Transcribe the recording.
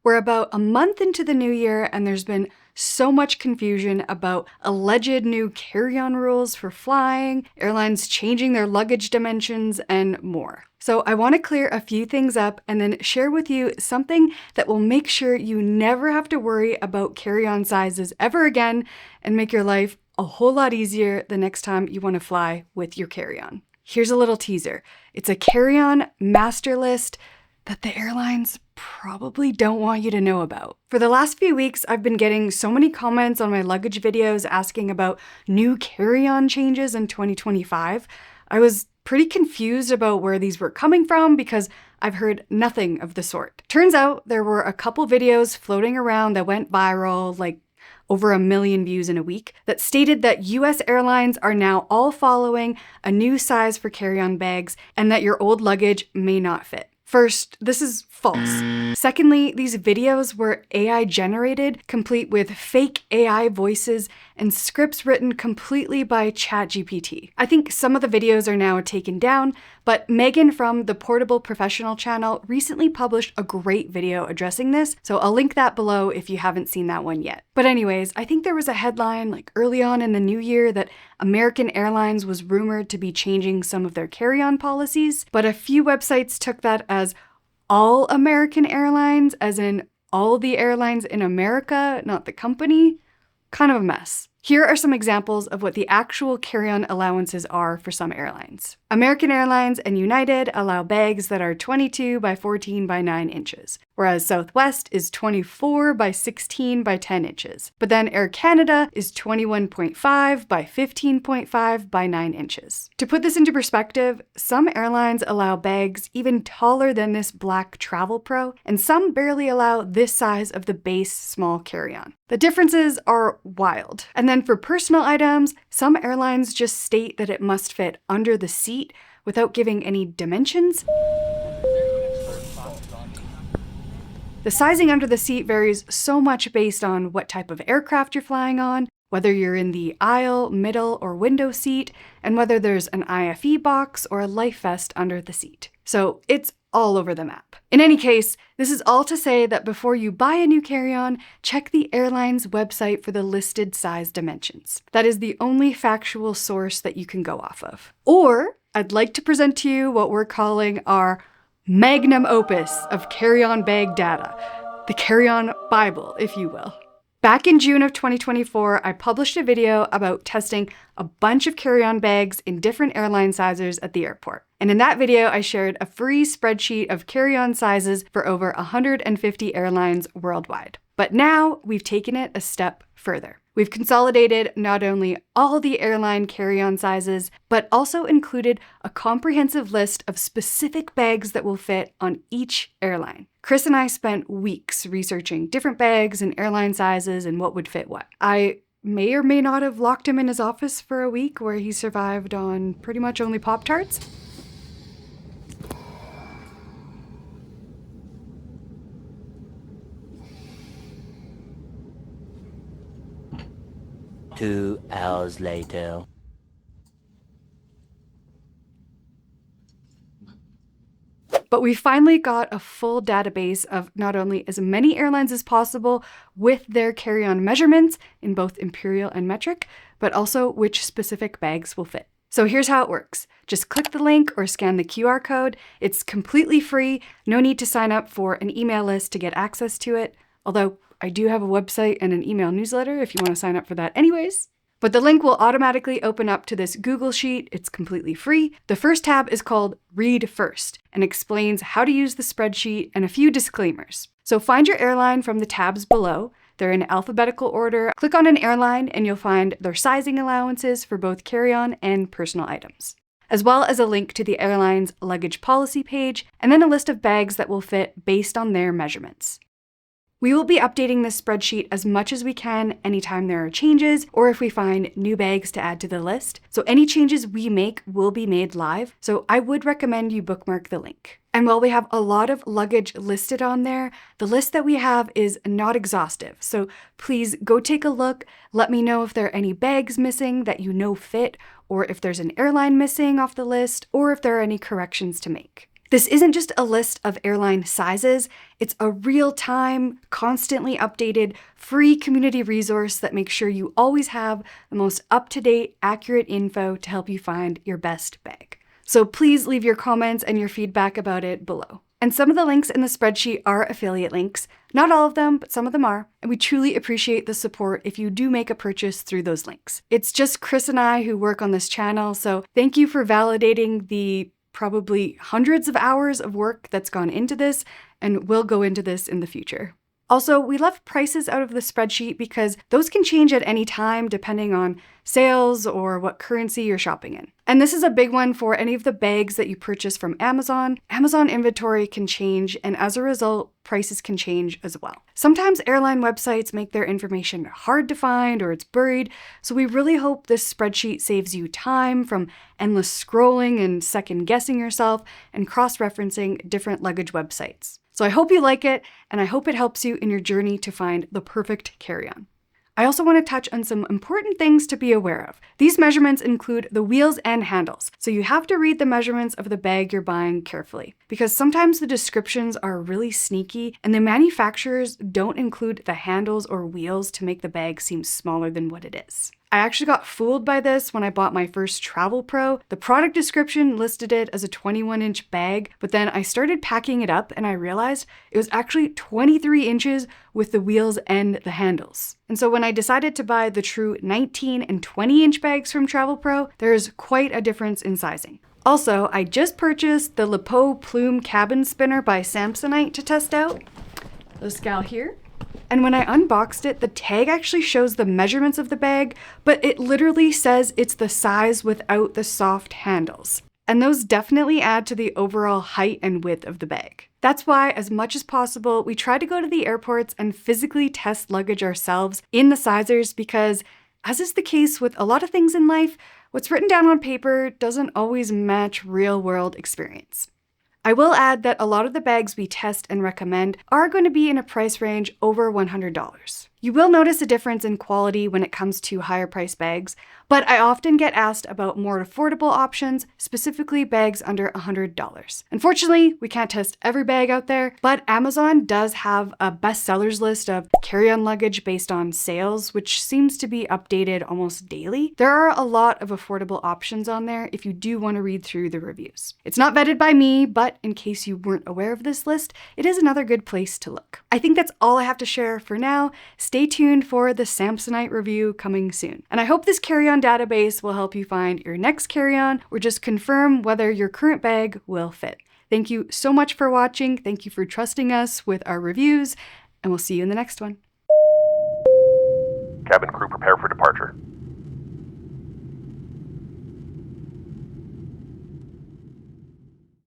We're about a month into the new year, and there's been so much confusion about alleged new carry-on rules for flying, airlines changing their luggage dimensions, and more. So I want to clear a few things up and then share with you something that will make sure you never have to worry about carry-on sizes ever again and make your life a whole lot easier the next time you want to fly with your carry-on. Here's a little teaser. It's a carry-on master list that the airlines probably don't want you to know about. For the last few weeks, I've been getting so many comments on my luggage videos asking about new carry-on changes in 2025. I was pretty confused about where these were coming from because I've heard nothing of the sort. Turns out there were a couple videos floating around that went viral, like over 1 million views in a week, that stated that US airlines are now all following a new size for carry-on bags and that your old luggage may not fit. First, this is false. Secondly, these videos were AI generated, complete with fake AI voices and scripts written completely by ChatGPT. I think some of the videos are now taken down, but Megan from the Portable Professional channel recently published a great video addressing this, so I'll link that below if you haven't seen that one yet. But anyways, I think there was a headline like early on in the new year that American Airlines was rumored to be changing some of their carry-on policies, but a few websites took that as all American Airlines, as in all the airlines in America, not the company. Kind of a mess. Here are some examples of what the actual carry-on allowances are for some airlines. American Airlines and United allow bags that are 22 by 14 by 9 inches, whereas Southwest is 24 by 16 by 10 inches. But then Air Canada is 21.5 by 15.5 by 9 inches. To put this into perspective, some airlines allow bags even taller than this black Travel Pro, and some barely allow this size of the base small carry-on. The differences are wild. And then for personal items, some airlines just state that it must fit under the seat without giving any dimensions. The sizing under the seat varies so much based on what type of aircraft you're flying on, whether you're in the aisle, middle, or window seat, and whether there's an IFE box or a life vest under the seat. So it's all over the map. In any case, this is all to say that before you buy a new carry-on, check the airline's website for the listed size dimensions. That is the only factual source that you can go off of. Or, I'd like to present to you what we're calling our magnum opus of carry-on bag data, the carry-on Bible, if you will. Back in June of 2024, I published a video about testing a bunch of carry-on bags in different airline sizes at the airport. And in that video, I shared a free spreadsheet of carry-on sizes for over 150 airlines worldwide. But now we've taken it a step further. We've consolidated not only all the airline carry-on sizes, but also included a comprehensive list of specific bags that will fit on each airline. Chris and I spent weeks researching different bags and airline sizes and what would fit what. I may or may not have locked him in his office for a week where he survived on pretty much only Pop-Tarts. Two hours later. But we finally got a full database of not only as many airlines as possible with their carry-on measurements in both imperial and metric, but also which specific bags will fit. So here's how it works. Just click the link or scan the QR code. It's completely free. No need to sign up for an email list to get access to it. Although I do have a website and an email newsletter if you want to sign up for that anyways. But the link will automatically open up to this Google Sheet. It's completely free. The first tab is called Read First and explains how to use the spreadsheet and a few disclaimers. So find your airline from the tabs below. They're in alphabetical order. Click on an airline and you'll find their sizing allowances for both carry-on and personal items, as well as a link to the airline's luggage policy page, and then a list of bags that will fit based on their measurements. We will be updating this spreadsheet as much as we can anytime there are changes or if we find new bags to add to the list. So any changes we make will be made live. So I would recommend you bookmark the link. And while we have a lot of luggage listed on there, the list that we have is not exhaustive. So please go take a look. Let me know if there are any bags missing that you know fit, or if there's an airline missing off the list, or if there are any corrections to make. This isn't just a list of airline sizes, it's a real-time, constantly updated, free community resource that makes sure you always have the most up-to-date, accurate info to help you find your best bag. So please leave your comments and your feedback about it below. And some of the links in the spreadsheet are affiliate links. Not all of them, but some of them are. And we truly appreciate the support if you do make a purchase through those links. It's just Chris and I who work on this channel, so thank you for validating the probably hundreds of hours of work that's gone into this, and will go into this in the future. Also, we left prices out of the spreadsheet because those can change at any time depending on sales or what currency you're shopping in. And this is a big one for any of the bags that you purchase from Amazon. Amazon inventory can change, and as a result, prices can change as well. Sometimes airline websites make their information hard to find or it's buried, so we really hope this spreadsheet saves you time from endless scrolling and second guessing yourself and cross-referencing different luggage websites. So I hope you like it, and I hope it helps you in your journey to find the perfect carry-on. I also want to touch on some important things to be aware of. These measurements include the wheels and handles, so you have to read the measurements of the bag you're buying carefully, because sometimes the descriptions are really sneaky and the manufacturers don't include the handles or wheels to make the bag seem smaller than what it is. I actually got fooled by this when I bought my first Travel Pro. The product description listed it as a 21-inch bag, but then I started packing it up and I realized it was actually 23 inches with the wheels and the handles. And so when I decided to buy the true 19 and 20-inch bags from Travel Pro, there's quite a difference in sizing. Also, I just purchased the Lipo Plume Cabin Spinner by Samsonite to test out. This gal here. And when I unboxed it, the tag actually shows the measurements of the bag, but it literally says it's the size without the soft handles. And those definitely add to the overall height and width of the bag. That's why, as much as possible, we try to go to the airports and physically test luggage ourselves in the sizers because, as is the case with a lot of things in life, what's written down on paper doesn't always match real-world experience. I will add that a lot of the bags we test and recommend are going to be in a price range over $100. You will notice a difference in quality when it comes to higher price bags, but I often get asked about more affordable options, specifically bags under $100. Unfortunately, we can't test every bag out there, but Amazon does have a bestsellers list of carry-on luggage based on sales, which seems to be updated almost daily. There are a lot of affordable options on there if you do want to read through the reviews. It's not vetted by me, but in case you weren't aware of this list, it is another good place to look. I think that's all I have to share for now. Stay tuned for the Samsonite review coming soon. And I hope this carry-on database will help you find your next carry-on or just confirm whether your current bag will fit. Thank you so much for watching. Thank you for trusting us with our reviews, and we'll see you in the next one. Cabin crew, prepare for